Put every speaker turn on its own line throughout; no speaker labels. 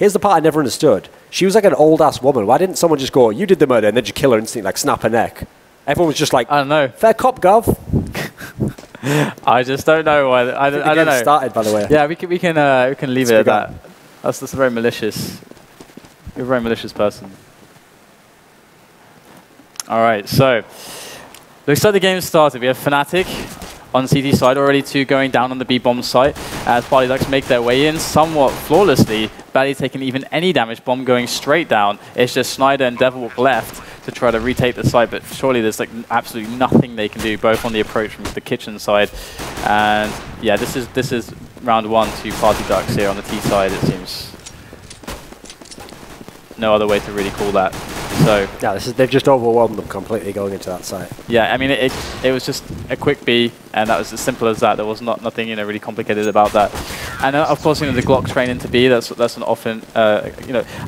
Here's the part I never understood. She was like an old-ass woman. Why didn't someone just go, you did the murder, and then just kill her instantly, like snap her neck? Everyone was just like,
I don't know.
Fair cop, Gov.
I just don't know why. I don't know.
Started, by the way.
Yeah, we can leave it at that. That's a very malicious. You're a very malicious person. All right, so looks like the game started. We have fnatic on CT side, already 2 going down on the B bomb site as PartyDucks make their way in somewhat flawlessly, barely taking even any damage. Bomb going straight down. It's just Snyder and Devilwalk left to try to retake the site, but surely there's like absolutely nothing they can do, both on the approach from the kitchen side. And yeah, this is round 1 to PartyDucks here on the T side, it seems. No other way to really call that. So
yeah, they've just overwhelmed them completely going into that site.
Yeah, I mean it was just a quick B, and that was as simple as that. There was nothing really complicated about that. And of course, the Glock train into B. That's an often I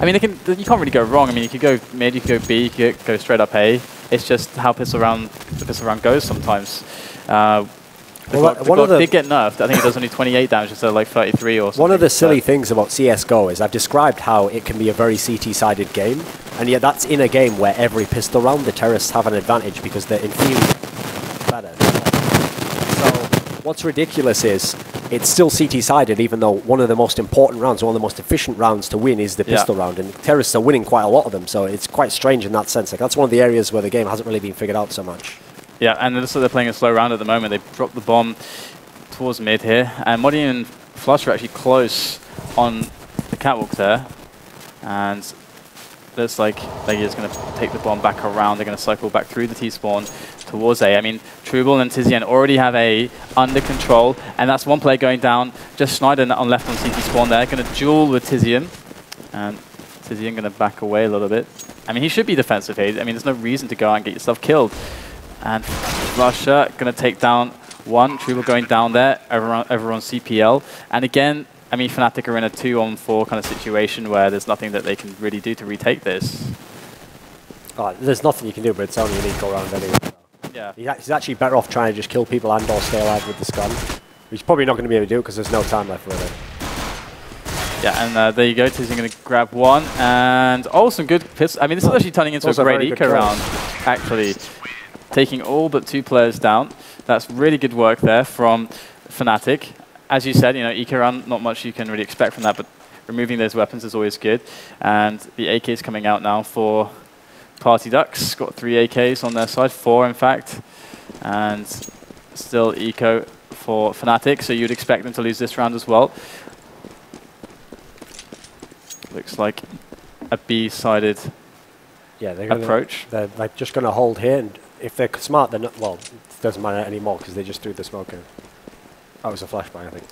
mean you can't really go wrong. I mean you could go mid, you could go B, you could go straight up A. It's just how the pistol round goes sometimes. The Glock did get nerfed. I think it does only 28 damage instead of like 33 or something.
One of the silly things about CSGO is I've described how it can be a very CT-sided game, and yet that's in a game where every pistol round the terrorists have an advantage because they're inferior better. So what's ridiculous is it's still CT-sided, even though one of the most important rounds, one of the most efficient rounds to win is the pistol round, and terrorists are winning quite a lot of them, so it's quite strange in that sense. Like, that's one of the areas where the game hasn't really been figured out so much. Yeah,
and so they're playing a slow round at the moment. They've dropped the bomb towards mid here, and Modi and Flush are actually close on the catwalk there, and looks like they're just going to take the bomb back around. They're going to cycle back through the T-spawn towards A. I mean, Trouble and Tizian already have A under control, and that's one player going down. Just Schneider on left on CT spawn there, going to duel with Tizian, and Tizian going to back away a little bit. I mean, he should be defensive here. I mean, there's no reason to go out and get yourself killed. And Flusher going to take down one. Trouble going down there, over on CPL. And again, I mean, fnatic are in a 2-on-4 kind of situation where there's nothing that they can really do to retake this.
There's nothing you can do, but it's only an equal round anyway. So.
Yeah.
He's actually better off trying to just kill people and or stay alive with the stun. He's probably not going to be able to do it because there's no time left for it.
Yeah, and there you go. Tizian going to grab one. And some good pistol. I mean, this is actually turning into a great eco round, actually. Taking all but 2 players down. That's really good work there from fnatic. As you said, eco round, not much you can really expect from that, but removing those weapons is always good. And the AK is coming out now for PartyDucks. Got 3 AKs on their side, 4 in fact. And still eco for fnatic, so you'd expect them to lose this round as well. Looks like a B-sided approach.
They're like just going to hold here, and if they're smart, they're not. Well, it doesn't matter anymore because they just threw the smoke in. That was a flashbang, I think.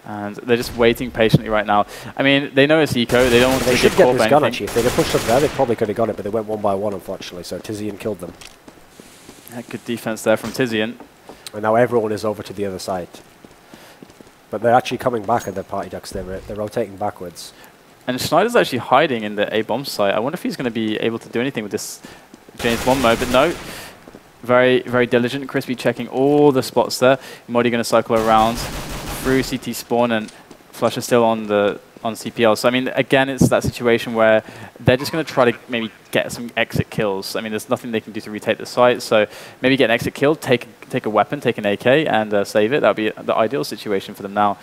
And they're just waiting patiently right now. I mean, they know it's eco. They don't want to
should get this gun, actually. If they'd have pushed up there, they probably could have got it, but they went 1 by 1, unfortunately, so Tizian killed them.
Yeah, good defense there from Tizian.
And now everyone is over to the other side. But they're actually coming back at their PartyDucks. They're rotating backwards.
And Schneider's actually hiding in the A-bomb site. I wonder if he's going to be able to do anything with this James Bond mode, but no. Very, very diligent. Crispy checking all the spots there. Modi going to cycle around through CT spawn, and Flush is still on CPL. So I mean, again, it's that situation where they're just going to try to maybe get some exit kills. I mean, there's nothing they can do to retake the site. So maybe get an exit kill, take a weapon, take an AK, and save it. That would be the ideal situation for them now.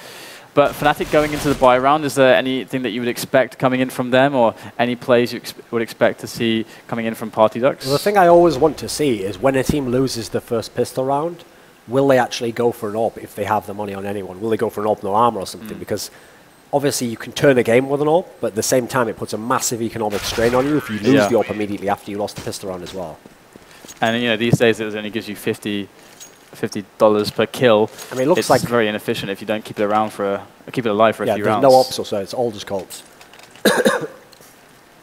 But fnatic going into the buy round, is there anything that you would expect coming in from them, or any plays you would expect to see coming in from PartyDucks?
Well, the thing I always want to see is when a team loses the first pistol round, will they actually go for an AWP if they have the money on anyone? Will they go for an AWP no armor or something? Because obviously you can turn a game with an AWP, but at the same time it puts a massive economic strain on you if you lose the AWP immediately after you lost the pistol round as well.
And these days it only gives you $50 per kill. I mean, it looks like very inefficient if you don't keep it around keep it alive for a few rounds.
No ops or so. It's all just Colts.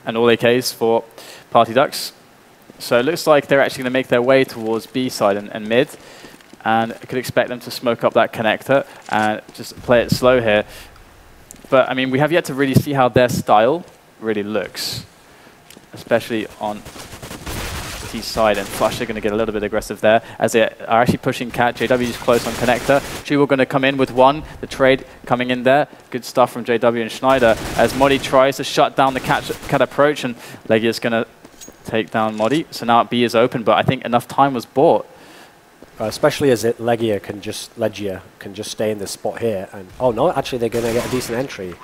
And all AKs for PartyDucks. So it looks like they're actually going to make their way towards B side and mid, and I could expect them to smoke up that connector and just play it slow here. But I mean, we have yet to really see how their style really looks, especially on CT side, and Flush are going to get a little bit aggressive there as they are actually pushing Cat. JW is close on connector. Chu going to come in with one. The trade coming in there. Good stuff from JW and Schneider as Modi tries to shut down the Cat approach, and Legia is going to take down Modi. So now B is open, but I think enough time was bought.
Especially as Legia can just stay in this spot here. And oh no, actually they're going to get a decent entry.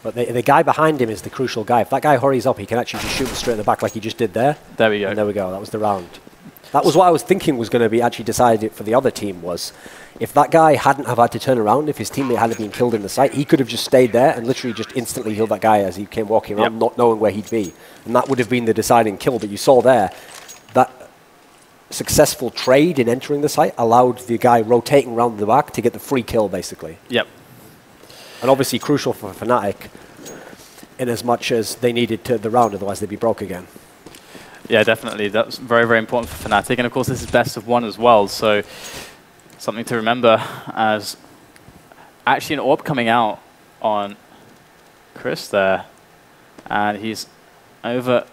But the guy behind him is the crucial guy. If that guy hurries up, he can actually just shoot him straight in the back like he just did there.
There we go.
And there we go. That was the round. That was what I was thinking was going to be actually decided for the other team was if that guy hadn't have had to turn around, if his teammate hadn't been killed in the site, he could have just stayed there and literally just instantly killed that guy as he came walking around, not knowing where he'd be. And that would have been the deciding kill. But you saw there that successful trade in entering the site allowed the guy rotating around the back to get the free kill, basically.
Yep.
And obviously crucial for Fnatic in as much as they needed to the round, otherwise they'd be broke again.
Yeah, definitely. That's very, very important for Fnatic. And of course, this is best of one as well. So something to remember as actually an AWP coming out on Chris there. And he's over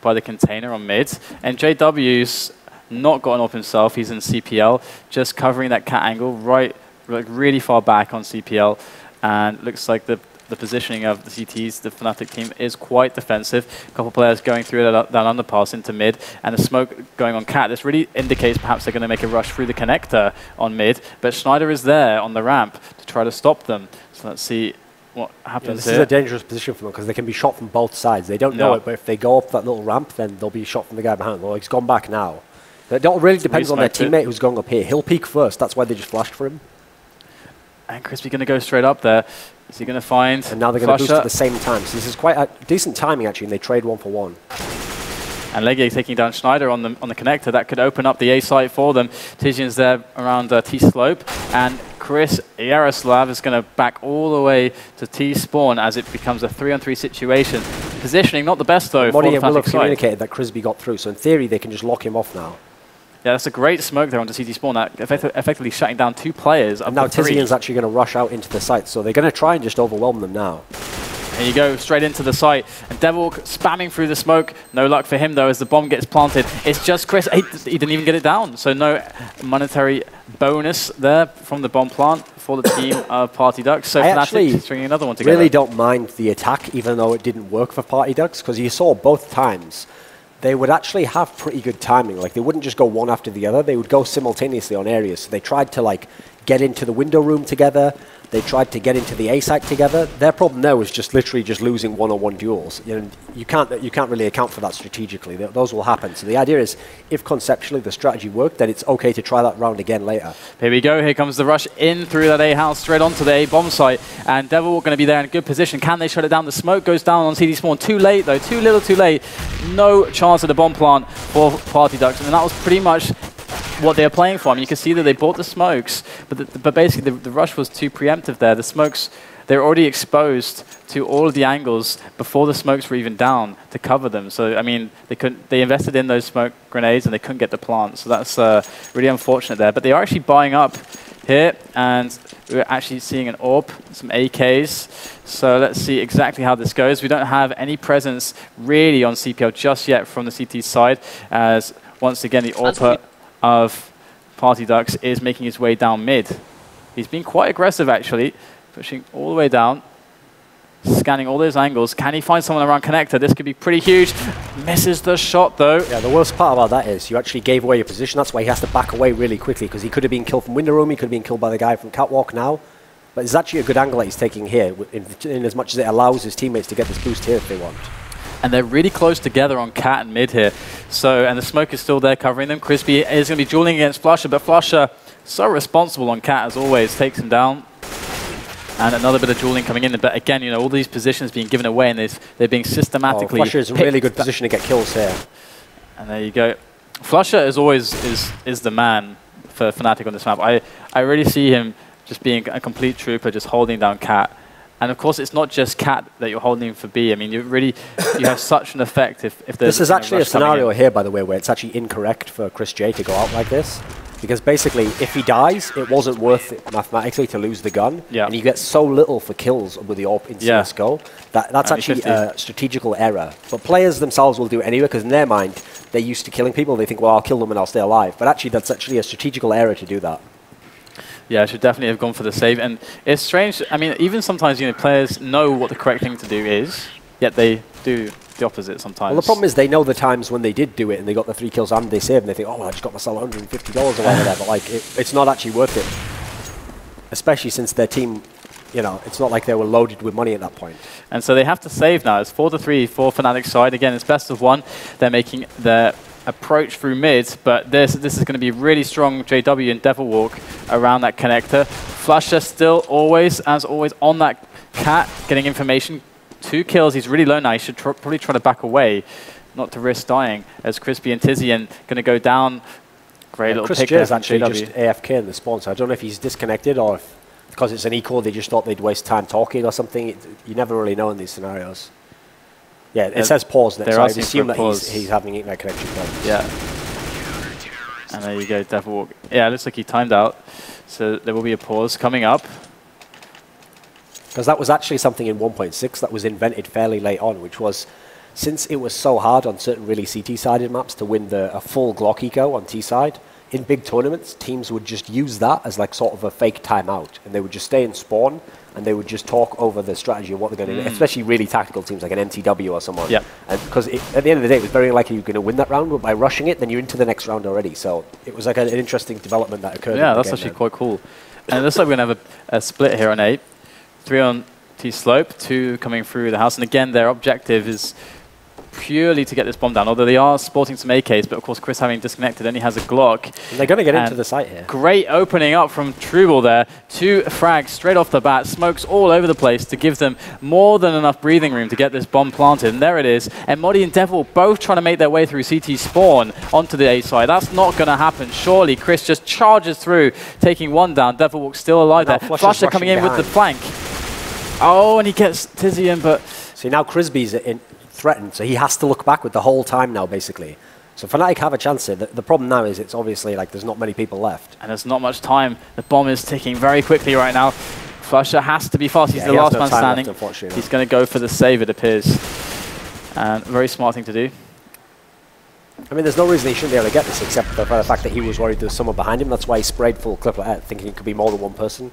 by the container on mid. And JW's not got an AWP himself. He's in CPL, just covering that Cat angle right, like really far back on CPL. And looks like the positioning of the CTs, the Fnatic team, is quite defensive. A couple of players going through that underpass into mid, and the smoke going on Cat. This really indicates perhaps they're going to make a rush through the connector on mid, but Schneider is there on the ramp to try to stop them. So let's see what happens
this
here.
This is a dangerous position for them because they can be shot from both sides. They don't know it, but if they go up that little ramp, then they'll be shot from the guy behind. Well, he's gone back now. It really depends on their teammate who's going up here. He'll peek first. That's why they just flashed for him.
And Crispy going to go straight up there. Is he going to find?
And now they're going to boost at the same time. So this is quite a decent timing actually, and they trade 1 for 1.
And Legia taking down Schneider on the connector. That could open up the A site for them. Tizian's there around T slope, and Chris Yaroslav is going to back all the way to T spawn as it becomes a 3-on-3 situation. Positioning not the best though.
Modi will have communicated that Crisby got through, so in theory they can just lock him off now.
Yeah, that's a great smoke there onto CT spawn, that effectively shutting down 2 players.
And now Tizian's actually going to rush out into the site, so they're going to try and just overwhelm them now.
There you go, straight into the site. And Devil spamming through the smoke. No luck for him, though, as the bomb gets planted. It's just Chris. He didn't even get it down, so no monetary bonus there from the bomb plant for the team of PartyDucks. So Fnatic stringing another one together.
I really don't mind the attack, even though it didn't work for PartyDucks, because you saw both times they would actually have pretty good timing. Like, they wouldn't just go one after the other. They would go simultaneously on areas. So they tried to, like, get into the window room together. They tried to get into the A site together. Their problem there was just literally just losing one-on-one duels. You know, you can't really account for that strategically. Those will happen. So the idea is, if conceptually the strategy worked, then it's okay to try that round again later.
Here we go. Here comes the rush in through that A house, straight onto the A bomb site. And Devil going to be there in a good position. Can they shut it down? The smoke goes down on CD spawn. Too late, though. Too little, too late. No chance of the bomb plant for PartyDucks. And that was pretty much what they're playing for. I mean, you can see that they bought the smokes, but basically the rush was too preemptive there. The smokes, they're already exposed to all of the angles before the smokes were even down to cover them. So, I mean, they invested in those smoke grenades and they couldn't get the plant. So that's really unfortunate there. But they are actually buying up here, and we're actually seeing an AWP, some AKs. So let's see exactly how this goes. We don't have any presence really on CPL just yet from the CT side, as once again the AWP of PartyDucks is making his way down mid. He's been quite aggressive actually, pushing all the way down, scanning all those angles. Can he find someone around connector? This could be pretty huge. Misses the shot though.
Yeah, the worst part about that is you actually gave away your position. That's why he has to back away really quickly, because he could have been killed from window room, he could have been killed by the guy from catwalk now. But it's actually a good angle that he's taking here, in as much as it allows his teammates to get this boost here if they want.
And they're really close together on Cat and mid here. So, and the smoke is still there covering them. Crispy is going to be dueling against Flusher, but Flusher, so responsible on Cat as always, takes him down. And another bit of dueling coming in. But again, you know, all these positions being given away, and they're being systematically
Flusher is in a really good position to get kills here.
And there you go. Flusher is always is the man for Fnatic on this map. I really see him just being a complete trooper, just holding down Cat. And of course, it's not just Cat that you're holding for B. I mean, you have such an effect if there's.
This is actually a scenario here, by the way, where it's actually incorrect for Chris J to go out like this. Because basically, if he dies, it wasn't worth it mathematically to lose the gun. Yeah. And you get so little for kills with the AWP in CSGO. That's actually a strategical error. But players themselves will do it anyway, because in their mind, they're used to killing people. They think, well, I'll kill them and I'll stay alive. But actually, that's actually a strategical error to do that.
Yeah, I should definitely have gone for the save. And it's strange. I mean, even sometimes, you know, players know what the correct thing to do is, yet they do the opposite sometimes.
Well, the problem is they know the times when they did do it and they got the 3 kills and they saved, and they think, oh, well, I just got myself $150 or whatever. But like, it's not actually worth it, especially since their team, you know, it's not like they were loaded with money at that point. And
so they have to save now. It's 4-3 for Fnatic's side. Again, it's best of 1. They're making their approach through mid, but this is going to be really strong JW and Devil Walk around that connector. Flusher still always, as always, on that cat, getting information. 2 kills. He's really low now. He should probably try to back away, not to risk dying, as Crispy and Tizian going to go down. Great little pick.
Chris is actually just AFK in the spawn, so I don't know if he's disconnected or if, because it's an equal, they just thought they'd waste time talking or something. You never really know in these scenarios. Yeah, it says pause next, so I assume that he's having internet connection problems.
Yeah. And there you go, Devil Walk. Yeah, it looks like he timed out, so there will be a pause coming up.
Because that was actually something in 1.6 that was invented fairly late on, which was, since it was so hard on certain really CT-sided maps to win a full Glock eco on T-side, in big tournaments, teams would just use that as like sort of a fake timeout, and they would just stay in spawn, and they would just talk over the strategy of what they're going to do, especially really tactical teams like an MTW or someone.
Yeah.
Because at the end of the day, it was very likely you're going to win that round, but by rushing it, then you're into the next round already. So it was like an interesting development that occurred.
Yeah, that's actually quite cool. And it looks like we're going to have a split here on 8. 3 on T-slope, 2 coming through the house. And again, their objective is purely to get this bomb down, although they are sporting some AKs, but of course Chris, having disconnected, only has a Glock.
And they're going to get into the site here.
Great opening up from Trouble there. 2 frags straight off the bat, smokes all over the place to give them more than enough breathing room to get this bomb planted. And there it is. And Modi and Devil both trying to make their way through CT spawn onto the A side. That's not going to happen. Surely Chris just charges through, taking 1 down. Devil Walk's still alive there. Flusher coming in with the flank. Oh, and he gets Tizian, but...
See, now Crisby's threatened, so he has to look backward the whole time now, basically. So Fnatic have a chance here. The problem now is it's obviously like there's not many people left.
And there's not much time. The bomb is ticking very quickly right now. Flusher has to be fast. He's the last man standing. He's going to go for the save, it appears. And very smart thing to do.
I mean, there's no reason he shouldn't be able to get this, except for the fact that he was worried there was someone behind him. That's why he sprayed full clip like that, thinking it could be more than one person.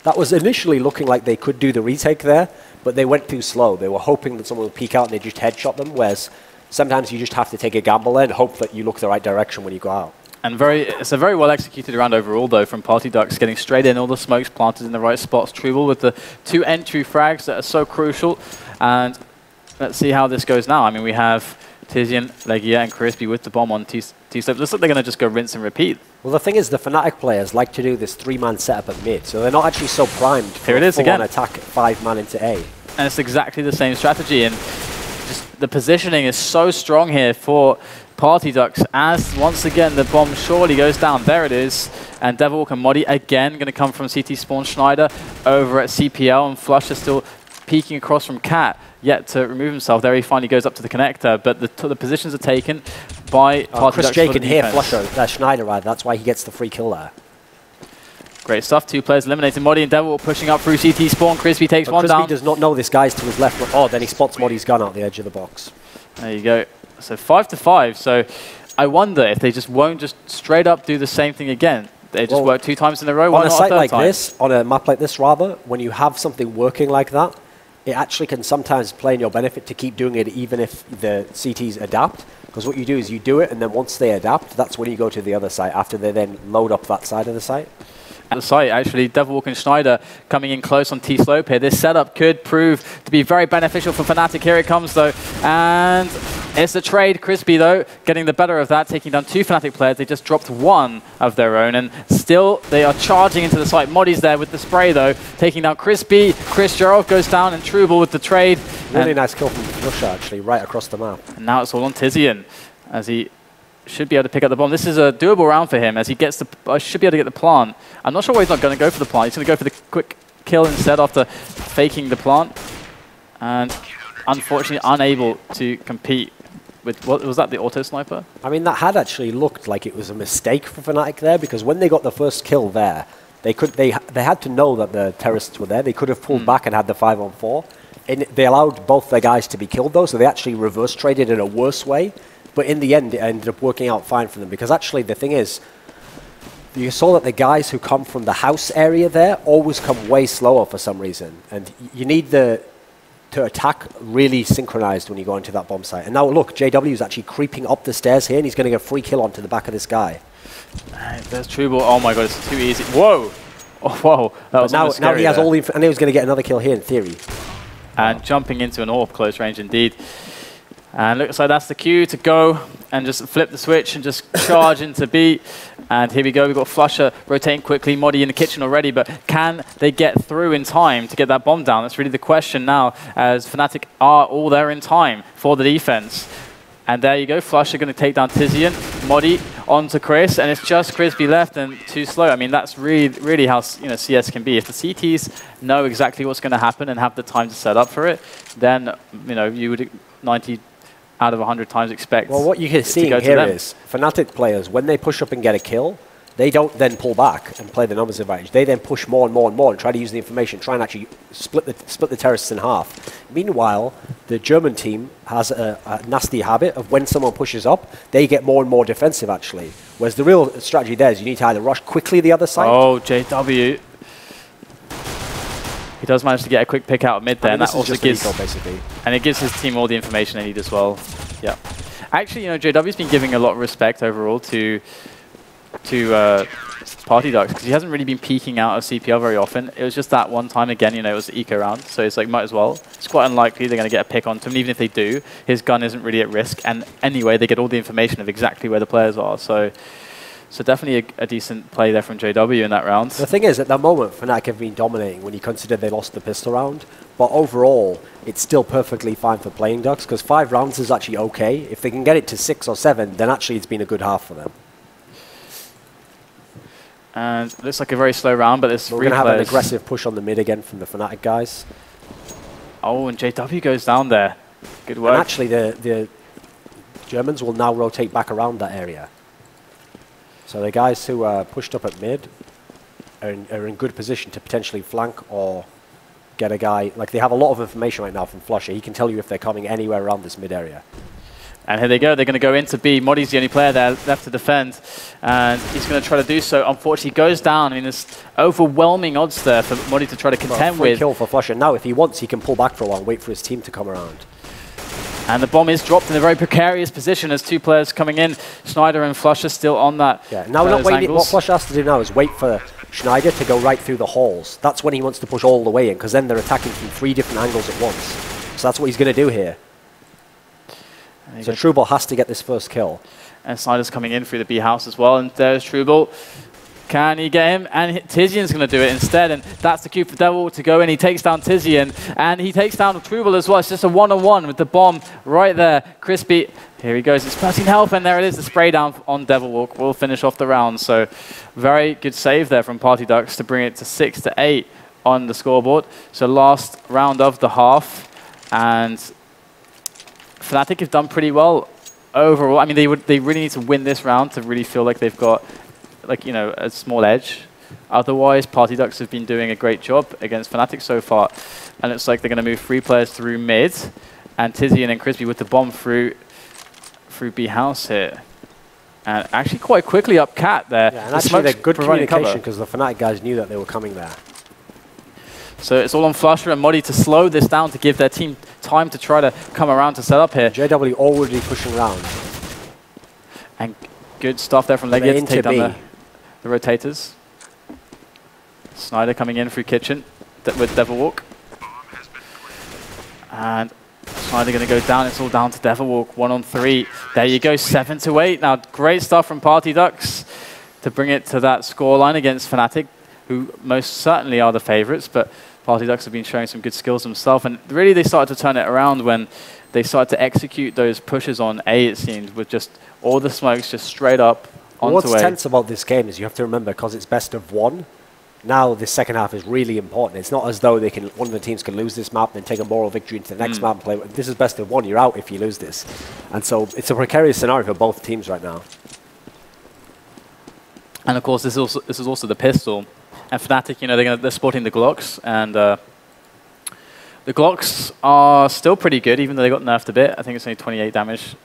That was initially looking like they could do the retake there, but they went too slow. They were hoping that someone would peek out and they just headshot them, whereas sometimes you just have to take a gamble there and hope that you look the right direction when you go out. And
it's a very well executed round overall, though, from PartyDucks, getting straight in, all the smokes planted in the right spots. Trouble with the 2 entry frags that are so crucial. And let's see how this goes now. I mean, we have Tizian, Legia, and Crispy with the bomb on T-slope. Looks like they're going to just go rinse and repeat.
Well, the thing is, the Fnatic players like to do this 3-man setup at mid, so they're not actually so primed for a full-on attack 5-man into A.
And it's exactly the same strategy, and just the positioning is so strong here for PartyDucks as, once again, the bomb surely goes down. There it is. And Devilwalk and Modi, again, going to come from CT spawn. Schneider over at CPL, and Flusher still peeking across from Cat, yet to remove himself. There he finally goes up to the connector, but the positions are taken by PartyDucks.
Chris J can hear Flusher, Schneider, right? That's why he gets the free kill there.
Great stuff. 2 players eliminated. Modi and Devil pushing up through CT spawn. Crispy takes one down.
Crispy does not know this guy's to his left. Oh, then he spots Modi's gun out the edge of the box.
There you go. So 5-5. So I wonder if they just won't just straight up do the same thing again. They just work 2 times in a row.
On a site like this, on a map like this rather, when you have something working like that, it actually can sometimes play in your benefit to keep doing it even if the CTs adapt. Because what you do is you do it, and then once they adapt, that's when you go to the other site, after they then load up that side of the site.
The site, actually, Devilwalk and Schneider coming in close on T-slope here. This setup could prove to be very beneficial for Fnatic. Here it comes, though, and it's a trade. Crispy, though, getting the better of that, taking down 2 Fnatic players. They just dropped 1 of their own, and still they are charging into the site. Modi's there with the spray, though, taking down Crispy. Chris Gerald goes down, and Trouble with the trade.
Really nice kill from Russia, actually, right across the map.
And now it's all on Tizian, as he should be able to pick up the bomb. This is a doable round for him, as he gets the should be able to get the plant. I'm not sure why he's not going to go for the plant. He's going to go for the quick kill instead after faking the plant. And unfortunately unable to compete with, what was that, the auto sniper?
I mean, that had actually looked like it was a mistake for Fnatic there, because when they got the first kill there, they had to know that the terrorists were there. They could have pulled back and had the 5-on-4. And they allowed both their guys to be killed, though, so they actually reverse traded in a worse way. But in the end, it ended up working out fine for them because actually the thing is, you saw that the guys who come from the house area there always come way slower for some reason. And you need to attack really synchronized when you go into that bomb site. And now look, JW is actually creeping up the stairs here and he's going to get a free kill onto the back of this guy.
There's Trouble. Oh my god, it's too easy. Whoa! Oh, whoa. That was
now he has all the I knew he was going to get another kill here in theory.
And jumping into an AWP, close range indeed. And looks like that's the cue to go and just flip the switch and just charge into B. And here we go, we've got Flusher rotating quickly, Modi in the kitchen already, but can they get through in time to get that bomb down? That's really the question now, as Fnatic are all there in time for the defense. And there you go, Flusher going to take down Tizian, Modi onto Chris, and it's just Crispy left and too slow. I mean, that's really how CS can be. If the CTs know exactly what's going to happen and have the time to set up for it, then you would 90 out of 100 times expect. Well,
what you're seeing here is Fnatic players, when they push up and get a kill, they don't then pull back and play the numbers advantage. They then push more and more and more and try to use the information, try and actually split the terrorists in half. Meanwhile, the German team has a nasty habit of when someone pushes up, they get more and more defensive actually. Whereas the real strategy there is you need to either rush quickly the other side.
Oh, JW. He does manage to get a quick pick out of mid there, and that also gives basically. And it gives his team all the information they need as well. Yeah. Actually, JW's been giving a lot of respect overall to PartyDucks because he hasn't really been peeking out of CPL very often. It was just that one time again, it was the eco round, so it's like might as well. It's quite unlikely they're going to get a pick onto him, and even if they do, his gun isn't really at risk. And anyway, they get all the information of exactly where the players are. So definitely a decent play there from JW in that round.
The thing is, at that moment, Fnatic have been dominating when you consider they lost the pistol round. But overall, it's still perfectly fine for playing Ducks because 5 rounds is actually okay. If they can get it to 6 or 7, then actually it's been a good half for them.
And it looks like a very slow round, but there's 3
We're going to have an aggressive push on the mid again from the Fnatic guys.
Oh, and JW goes down there. Good work.
And actually, the Germans will now rotate back around that area. So the guys who are pushed up at mid are in good position to potentially flank or get a guy. Like, they have a lot of information right now from Flusher. He can tell you if they're coming anywhere around this mid area.
And here they go. They're going to go into B. Modi's the only player there left to defend. And he's going to try to do so. Unfortunately, he goes down. I mean, there's overwhelming odds there for Modi to try to contend with.
Kill for Flusher. Now, if he wants, he can pull back for a while and wait for his team to come around.
And the bomb is dropped in a very precarious position as 2 players coming in. Schneider and Flusher still on that.
Yeah, now we're not waiting. What Flusher has to do now is wait for Schneider to go right through the halls. That's when he wants to push all the way in, because then they're attacking from 3 different angles at once. So that's what he's going to do here. So Trouble has to get this first kill.
And Snyder's coming in through the B house as well. And there's Trouble. Can he get him? And Tizian's going to do it instead. And that's the cue for Devil to go in. He takes down Tizian. And he takes down Trouble as well. It's just a one-on-one with the bomb right there. Crispy. Here he goes. It's pressing help. And there it is. The spray down on Devil Walk will finish off the round. So very good save there from PartyDucks to bring it to 6-8 on the scoreboard. So last round of the half. And Fnatic have done pretty well overall. I mean, they really need to win this round to really feel like they've got a small edge. Otherwise, PartyDucks have been doing a great job against Fnatic so far. And it's like they're going to move 3 players through mid, and Tizian and Crispy with the bomb through B house here. And actually quite quickly up Cat there.
Yeah, and actually they're good communication because the Fnatic guys knew that they were coming there.
So it's all on Flusher and Modi to slow this down to give their team time to try to come around to set up here.
JW already pushing around.
And good stuff there from Legia to take down the rotators. Snyder coming in through kitchen with Devil Walk. And Snyder going to go down. It's all down to Devil Walk. 1-on-3. There you go, 7-8. Now, great stuff from PartyDucks to bring it to that scoreline against Fnatic, who most certainly are the favorites, but PartyDucks have been showing some good skills themselves. And really, they started to turn it around when they started to execute those pushes on A, it seemed, with just all the smokes just straight up onto
What's
A.
tense about this game is you have to remember, because it's best of 1, now this second half is really important. It's not as though one of the teams can lose this map and then take a moral victory into the next map and play. This is best of 1. You're out if you lose this. And so it's a precarious scenario for both teams right now.
And of course, this is also the pistol. And Fnatic, they're sporting the Glocks, and the Glocks are still pretty good, even though they got nerfed a bit. I think it's only 28 damage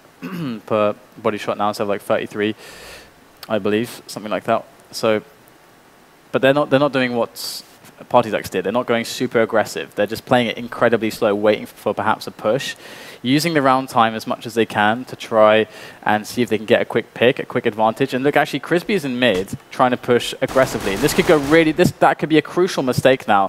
per body shot now instead of like 33, I believe, something like that. So, but they're not doing what PartyDucks did. They're not going super aggressive. They're just playing it incredibly slow, waiting for perhaps a push, using the round time as much as they can to try and see if they can get a quick pick, a quick advantage. And look, actually, Crispy is in mid, trying to push aggressively. This could go really, that could be a crucial mistake now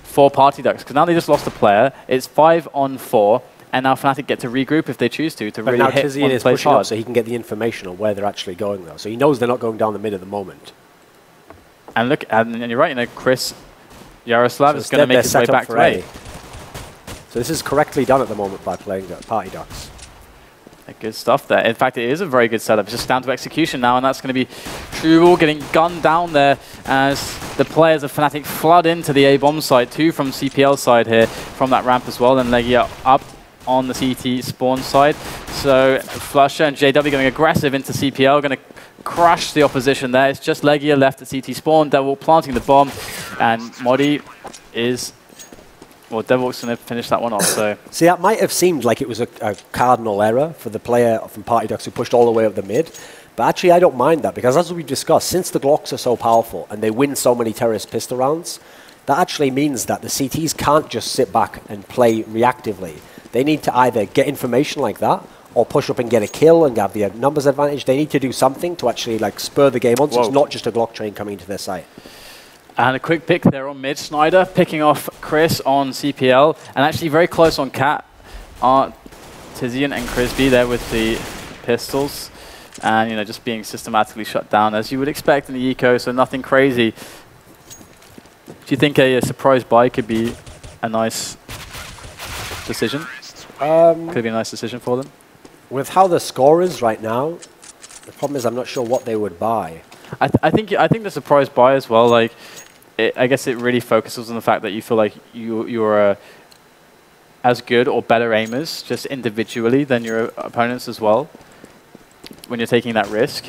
for PartyDucks, because now they just lost a player. It's 5-on-4, and now fnatic get to regroup if they choose to really
now
hit
Tizian
one
is
place
pushing
hard.
up so he can get the information on where they're actually going, though. So he knows they're not going down the mid at the moment.
And look, and you're right, you know, Chris Yaroslav is going to make his way back to A.
So this is correctly done at the moment by playing PartyDucks.
Good stuff there. In fact, it is a very good setup. It's just down to execution now, and that's going to be Trueball getting gunned down there as the players of fnatic flood into the A-bomb site. 2 from CPL side here from that ramp as well, and Legia up on the CT spawn side. So Flusher and JW going aggressive into CPL, going to crush the opposition there. It's just Legia left at CT spawn. Devil planting the bomb, and Modi is... Well, Devil's going to finish that one off. So
see, that might have seemed like it was a cardinal error for the player from PartyDucks who pushed all the way up the mid. But actually, I don't mind that, because as we've discussed, since the Glocks are so powerful and they win so many terrorist pistol rounds, that actually means that the CTs can't just sit back and play reactively. They need to either get information like that or push up and get a kill and have the numbers advantage. They need to do something to actually like spur the game on, so it's not just a Glock train coming to their site.
And a quick pick there on mid. Snyder picking off Chris on CPL, and actually very close on Cat are Tizian and Crispy there with the pistols, and you know, just being systematically shut down as you would expect in the eco, so nothing crazy. Do you think a surprise buy could be a nice decision? Could be a nice decision for them?
With how the score is right now, the problem is I'm not sure what they would buy.
I think the surprise buy as well, like, I guess it really focuses on the fact that you feel like you're as good or better aimers just individually than your opponents as well when you're taking that risk.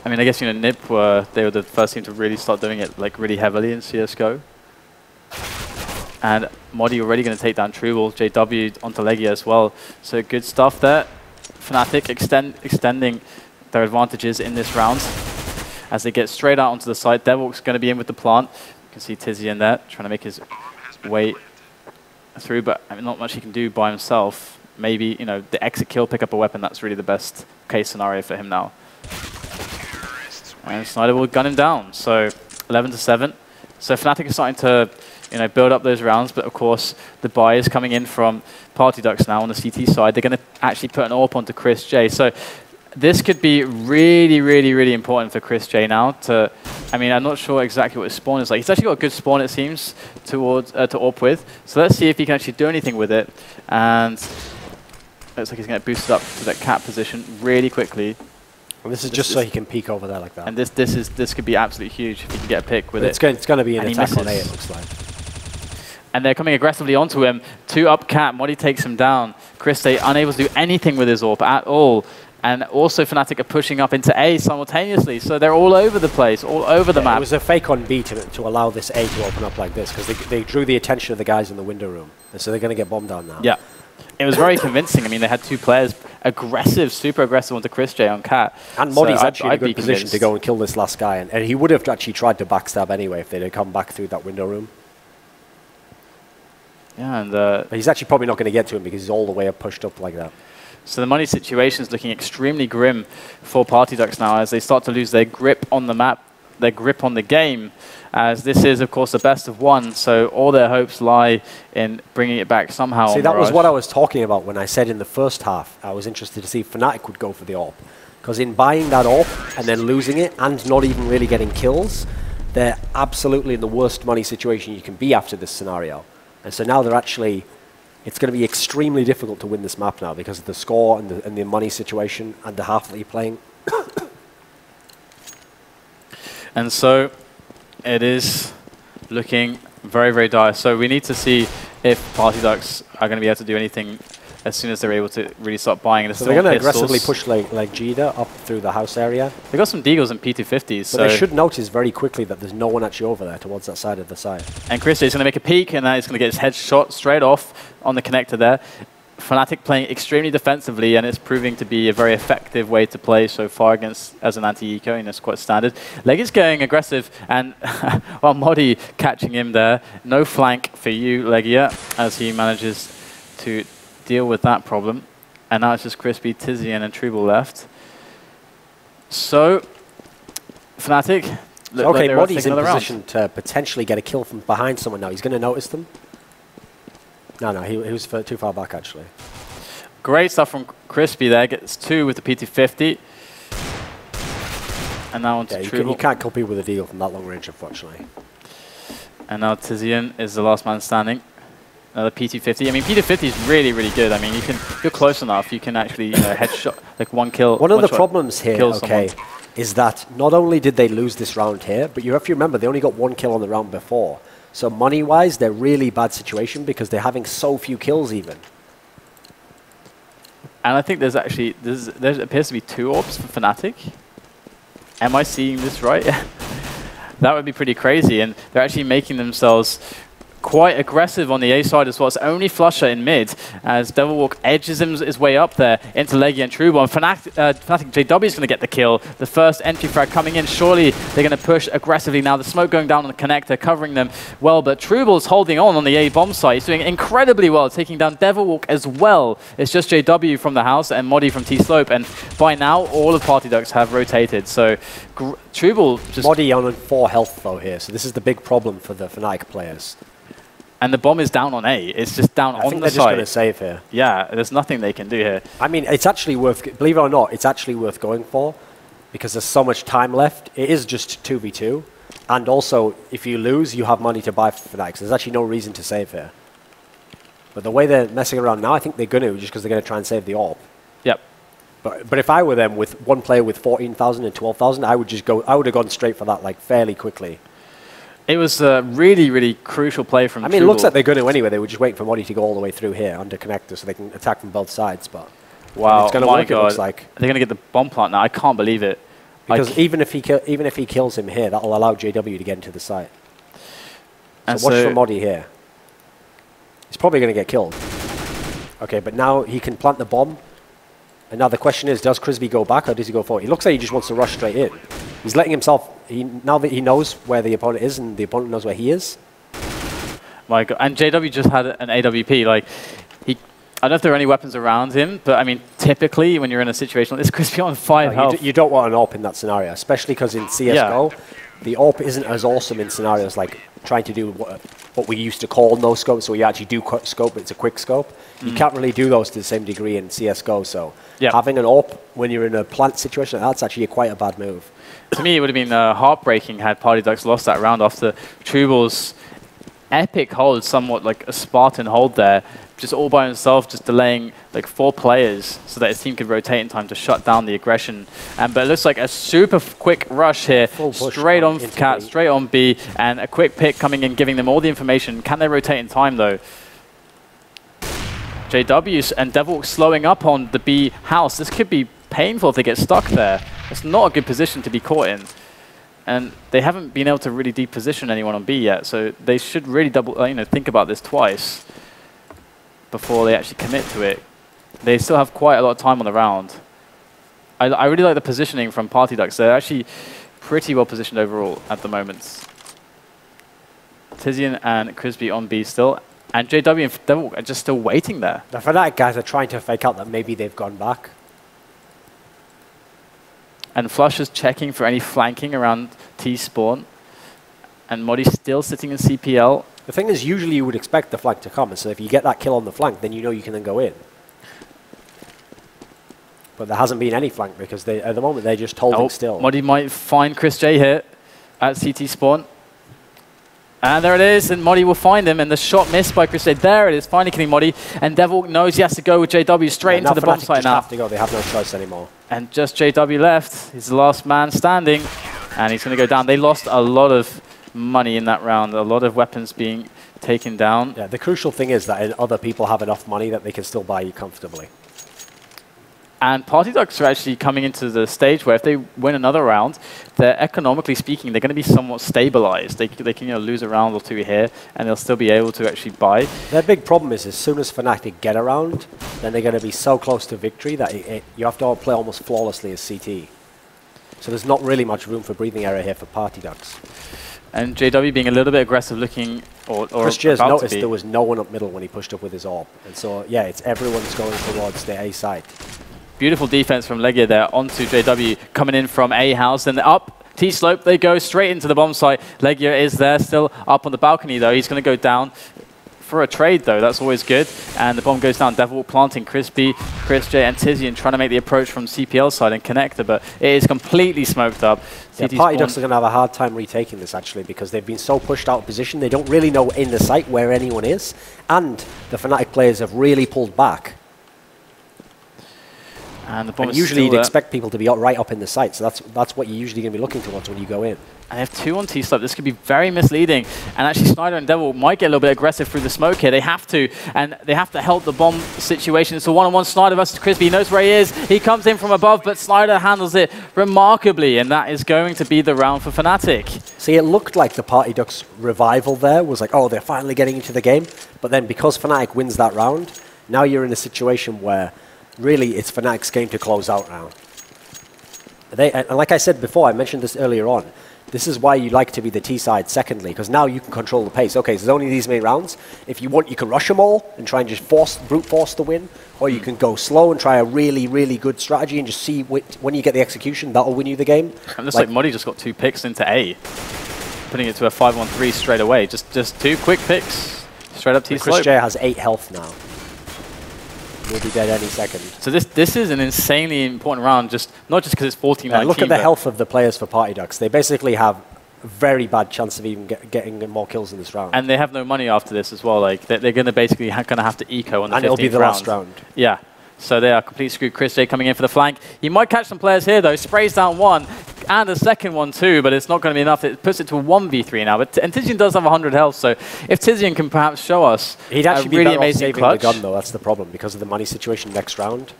I mean, I guess, you know, NIP they were the first team to really start doing it like really heavily in CSGO. And Modi already going to take down Trueball, JW onto Legia as well. So good stuff there. fnatic extending their advantages in this round as they get straight out onto the site. Devil's going to be in with the plant. You can see Tizzy in there trying to make his way through, but I mean, not much he can do by himself. Maybe, you know, the exit kill, pick up a weapon. That's really the best case scenario for him now. And Snyder will gun him down. So 11-7. So fnatic is starting to, you know, build up those rounds, but of course the buy is coming in from PartyDucks now on the CT side. They're going to actually put an AWP onto Chris J. So this could be really, really, really important for Chris J now to, I mean, I'm not sure exactly what his spawn is like. He's actually got a good spawn, it seems, towards to AWP with. So let's see if he can actually do anything with it. And looks like he's going to boost it up to that cap position really quickly.
And this is just so he can peek over there like that.
And this could be absolutely huge if he can get a pick with it.
It's going to be an attack on A, it looks like.
And they're coming aggressively onto him. 2 up cap, Modi takes him down. Chris J unable to do anything with his AWP at all. And also fnatic are pushing up into A simultaneously, so they're all over the place, all over the map.
It was a fake on B to allow this A to open up like this, because they drew the attention of the guys in the window room, and so they're going to get bombed down now.
Yeah, it was very convincing. I mean, they had 2 players aggressive, super aggressive onto Chris J on Cat.
And Modi's actually in a good position to go and kill this last guy, and he would have actually tried to backstab anyway if they'd have come back through that window room.
Yeah, and
but he's actually probably not going to get to him because he's all the way up, pushed up like that.
So the money situation is looking extremely grim for PartyDucks now as they start to lose their grip on the map, their grip on the game, as this is, of course, the best of 1. So all their hopes lie in bringing it back somehow.
See, that was what I was talking about when I said in the first half I was interested to see if fnatic would go for the AWP. Because in buying that AWP and then losing it and not even really getting kills, they're absolutely in the worst money situation you can be after this scenario. And so now they're actually... It's going to be extremely difficult to win this map now because of the score and the money situation and the half that you're playing.
And so it is looking very, very dire. So we need to see if PartyDucks are going to be able to do anything as soon as they're able to really start buying.
So they're going to aggressively push like Jida up through the house area.
They got some Deagles and P250s.
But they should notice very quickly that there's no one actually over there towards that side of the site.
And Chris is going to make a peek, and then he's going to get his head shot straight off on the connector there. Fnatic playing extremely defensively, and it's proving to be a very effective way to play so far against as an anti-eco, and it's quite standard. Leg is going aggressive, and well, Modi catching him there. No flank for you, Legia, as he manages to deal with that problem. And now it's just Crispy, Tizian, and Trouble left. So, Fnatic.
Okay, like Modi's in position to potentially get a kill from behind someone now. He's going to notice them. No, he was too far back, actually.
Great stuff from Crispy there. Gets 2 with the PT50. And now on to Trouble.
You can't kill people with a deagle from that long range, unfortunately.
And now Tizian is the last man standing. Another PT50. I mean, PT50 is really, really good. I mean, if you're close enough, you can actually headshot, like one kill.
One of the problems here, is that not only did they lose this round here, but you have to remember they only got 1 kill on the round before. So money-wise, they're really bad situation because they're having so few kills even.
And I think there's actually, there appears to be 2 orbs for Fnatic. Am I seeing this right? That would be pretty crazy. And they're actually making themselves quite aggressive on the A side as well. It's only Flusher in mid as Devilwalk edges his way up there into Leggy and Trouble. And Fnatic JW is going to get the kill. The first entry frag coming in. Surely they're going to push aggressively now. The smoke going down on the connector, covering them well. But Trouble's holding on the A bomb site. He's doing incredibly well, taking down Devilwalk as well. It's just JW from the house and Modi from T-Slope. And by now, all of PartyDucks have rotated. So Trouble just...
Modi on 4 health though here. So this is the big problem for the Fnatic players.
And the bomb is down on A. It's just down on the side. I think they're just going
to save here.
Yeah, there's nothing they can do here.
I mean, it's actually worth, believe it or not, it's actually worth going for because there's so much time left. It is just 2v2. And also, if you lose, you have money to buy for that. There's actually no reason to save here. But the way they're messing around now, I think they're going to, just because they're going to try and save the AWP.
Yep.
But if I were them with one player with 14,000 and 12,000, I would just go, I would have gone straight for that like fairly quickly.
It was a really, really crucial play from
Trouble. It looks like they're going to anyway. They were just waiting for Modi to go all the way through here under connector so they can attack from both sides. But
wow,
it's going to work, it looks like.
They're going to get the bomb plant now. I can't believe it.
Because like, even if he kills him here, that'll allow JW to get into the site. So watch for Modi here. He's probably going to get killed. Okay, but now he can plant the bomb. And now the question is, does Crispy go back or does he go forward? He looks like he just wants to rush straight in. He's letting himself... now that he knows where the opponent is and the opponent knows where he is.
My God. And JW just had an AWP. Like, I don't know if there are any weapons around him, but I mean, typically when you're in a situation like this, Crispy on 5 health.
You don't want an AWP in that scenario, especially because in CSGO, the AWP isn't as awesome in scenarios like trying to do what we used to call no scope, so you actually do scope, but it's a quick scope. You can't really do those to the same degree in CSGO, so having an AWP when you're in a plant situation, that's actually quite a bad move.
To me, it would have been heartbreaking had PartyDucks lost that round after Trouble's epic hold, somewhat like a Spartan hold there, just all by himself, just delaying like 4 players so that his team could rotate in time to shut down the aggression. But it looks like a super quick rush here, straight on Cat, straight on B, and a quick pick coming in, giving them all the information. Can they rotate in time though? JW and Devilwalk slowing up on the B house. This could be painful if they get stuck there. It's not a good position to be caught in. And they haven't been able to really deposition anyone on B yet, so they should really think about this twice before they actually commit to it. They still have quite a lot of time on the round. I really like the positioning from PartyDucks. They're actually pretty well positioned overall at the moment. Tizian and Crispy on B still, and JW and Devil are just still waiting there.
The Fnatic guys are trying to fake out that maybe they've gone back.
And Flush is checking for any flanking around T-spawn. And Modi's still sitting in CPL.
The thing is, usually you would expect the flank to come, and so if you get that kill on the flank, then you know you can then go in. But there hasn't been any flank because at the moment they're just holding still.
Modi might find Chris J here at CT spawn. And there it is, and Modi will find him, and the shot missed by Chris J. There it is, finally killing Modi. And Devil knows he has to go with JW straight into the bomb site now.
Have to go. They have no choice anymore.
And just JW left. He's the last man standing, and he's going to go down. They lost a lot of money in that round, a lot of weapons being taken down.
Yeah, the crucial thing is that other people have enough money that they can still buy you comfortably.
And PartyDucks are actually coming into the stage where if they win another round, they're economically speaking, they're going to be somewhat stabilized. They can lose a round or two here, and they'll still be able to actually buy.
Their big problem is as soon as Fnatic get around, then they're going to be so close to victory that you have to play almost flawlessly as CT. So there's not really much room for breathing area here for PartyDucks.
And JW being a little bit aggressive looking, or
Chris J's noticed there was no one up middle when he pushed up with his AWP. And so, yeah, it's everyone's going towards the A side.
Beautiful defense from Legia there onto JW coming in from A house and up T-slope. They go straight into the bomb site. Legia is there still up on the balcony though. He's going to go down for a trade though. That's always good. And the bomb goes down. Devil planting Crispy, Chris J and Tizian trying to make the approach from CPL side and connector, but it is completely smoked up.
Yeah, PartyDucks are going to have a hard time retaking this actually because they've been so pushed out of position. They don't really know in the site where anyone is. And the Fnatic players have really pulled back.
And the bomb
and usually you'd expect people to be right up in the site, so that's what you're usually going to be looking towards when you go in.
And they have 2 on T-slope. This could be very misleading. And actually Snyder and Devil might get a little bit aggressive through the smoke here. They have to, and they have to help the bomb situation. It's a one-on-one Snyder versus Crispy. He knows where he is. He comes in from above, but Snyder handles it remarkably, and that is going to be the round for Fnatic.
See, it looked like the PartyDucks revival there was like, oh, they're finally getting into the game. But then because Fnatic wins that round, now you're in a situation where really, it's Fnatic's game to close out now. And like I said before, I mentioned this earlier on, this is why you like to be the T side secondly, because now you can control the pace. Okay, so there's only these many rounds. If you want, you can rush them all and try and just brute force the win, or you can go slow and try a really, really good strategy and just see when you get the execution, that'll win you the game.
And looks like Muddy just got 2 picks into A, putting it to a 5-on-3 straight away. Just 2 quick picks, straight up T-slope.
Chris J has 8 health now. He'll be dead any second.
So this is an insanely important round, not just because it's 14-19.
Look at the health of the players for PartyDucks. They basically have a very bad chance of even getting more kills in this round.
And they have no money after this as well. Like they're going to basically going to have to eco on the 15th round.
And it'll be the last round.
Yeah. So they are completely screwed. Chris J coming in for the flank. He might catch some players here though. Sprays down 1 and a second one too, but it's not going to be enough. It puts it to a 1v3 now. And Tizian does have 100 health, so if Tizian can perhaps show us
he'd actually be
really
better off
amazing
saving
clutch.
the gun though. That's the problem because of the money situation next round.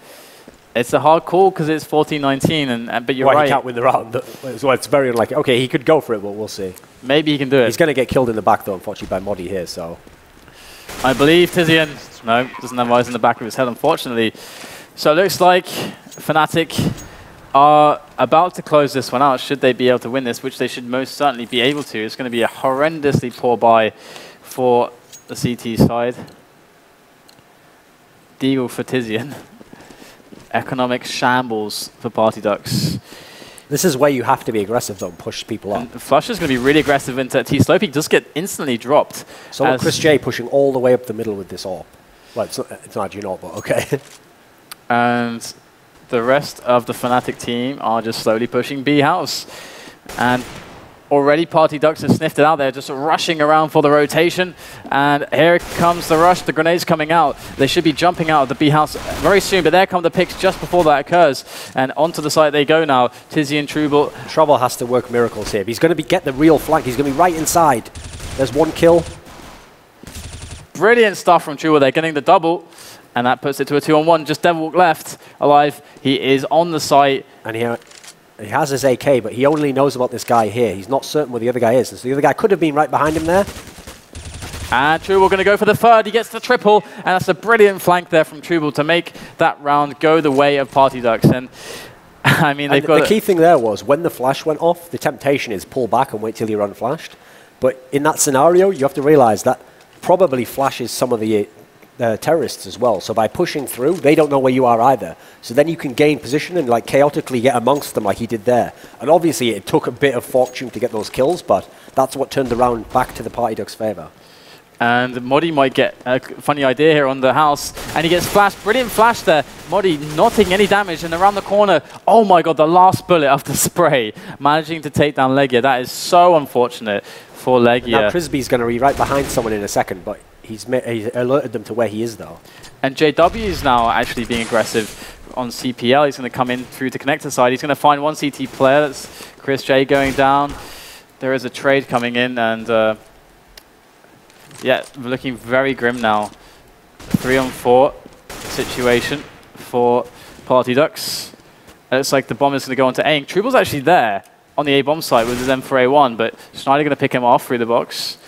It's a hard call because it's 14-19, but you're right.
He can't win the round. So it's very unlikely. Okay, he could go for it, but we'll see.
Maybe he can do it.
He's going to get killed in the back though, unfortunately, by Modi here. So
I believe Tizian, no, doesn't have eyes in the back of his head, unfortunately. So it looks like Fnatic are about to close this one out, should they be able to win this, which they should most certainly be able to. It's going to be a horrendously poor buy for the CT side. Deagle for Tizian. Economic shambles for PartyDucks.
This is where you have to be aggressive though and push people up.
And Flush is going to be really aggressive into T-slope. He does get instantly dropped.
So Chris J pushing all the way up the middle with this AWP. Well, it's not you know, but okay.
And the rest of the Fnatic team are just slowly pushing B house. And already PartyDucks have sniffed it out. They're just rushing around for the rotation. And here comes the rush. The grenades coming out. They should be jumping out of the B house very soon, but there come the picks just before that occurs. And onto the site they go now. Tizzy and Trouble.
Trouble has to work miracles here. He's going to get the real flank. He's going to be right inside. There's 1 kill.
Brilliant stuff from Trouble. They're getting the double. And that puts it to a 2-on-1. Just Devil left alive. He is on the site.
And he has his AK, but he only knows about this guy here. He's not certain where the other guy is. So the other guy could have been right behind him there.
And Trouble going to go for the 3rd. He gets the triple. And that's a brilliant flank there from Trouble to make that round go the way of PartyDucks. And I mean, they've got
the key thing there was when the flash went off, the temptation is pull back and wait till you're unflashed. But in that scenario, you have to realize that probably flashes some of the terrorists as well. So by pushing through, they don't know where you are either. So then you can gain position and like chaotically get amongst them like he did there. And obviously it took a bit of fortune to get those kills, but that's what turned the round back to the PartyDucks' favor.
And Modi might get a funny idea here on the house. And he gets flashed. Brilliant flash there. Modi not taking any damage. And around the corner, oh my god, the last bullet of the spray. Managing to take down Legia. That is so unfortunate for Legia.
And now Crispy's going to be right behind someone in a second, but he's alerted them to where he is though.
And JW is now actually being aggressive on CPL. He's going to come in through the connector side. He's going to find 1 CT player. That's Chris J going down. There is a trade coming in, and yeah, we're looking very grim now. 3-on-4 situation for PartyDucks. It looks like the bomb is going to go onto A. Trubal's actually there on the A bomb side with his M4A1, but Schneider going to pick him off through the box,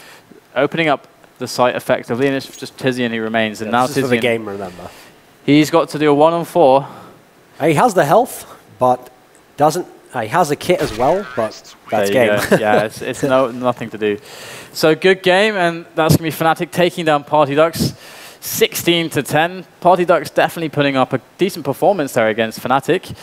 opening up the site effectively, and it's just Tizian who remains. And now
this is for the game, remember.
He's got to do a 1-on-4.
He has the health, but doesn't. He has a kit as well, but that's game.
Yeah, it's nothing to do. So good game, and that's going to be fnatic taking down PartyDucks 16-10. PartyDucks definitely putting up a decent performance there against fnatic.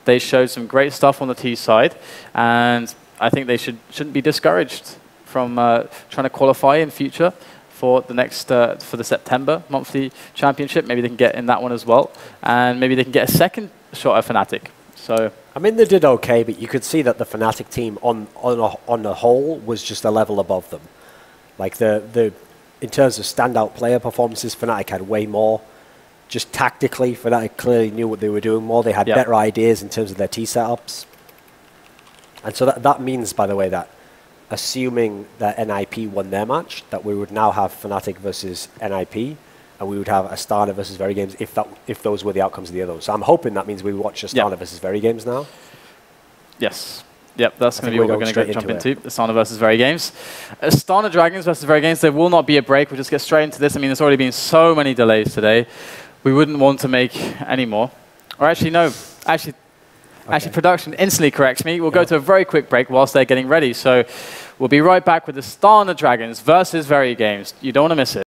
They showed some great stuff on the T side, and I think they shouldn't be discouraged from trying to qualify in future for the next for the September monthly championship. Maybe they can get in that one as well, and maybe they can get a second shot at fnatic. So
I mean, they did okay, but you could see that the fnatic team on the whole was just a level above them. Like in terms of standout player performances, fnatic had way more. Just tactically, fnatic clearly knew what they were doing more. They had better ideas in terms of their T setups. And so that means, by the way, that assuming that NIP won their match, that we would now have fnatic versus NIP, and we would have Astana versus Very Games if those were the outcomes of the others. So I'm hoping that means we watch Astana versus Very Games now.
Yes. Yep, that's going to be what we're going to jump into. Astana versus Very Games. Astana Dragons versus Very Games. There will not be a break. We'll just get straight into this. I mean, there's already been so many delays today. We wouldn't want to make any more. Or actually, no. Actually, production instantly corrects me. We'll go to a very quick break whilst they're getting ready. So we'll be right back with Astana Dragons versus Very Games. You don't want to miss it.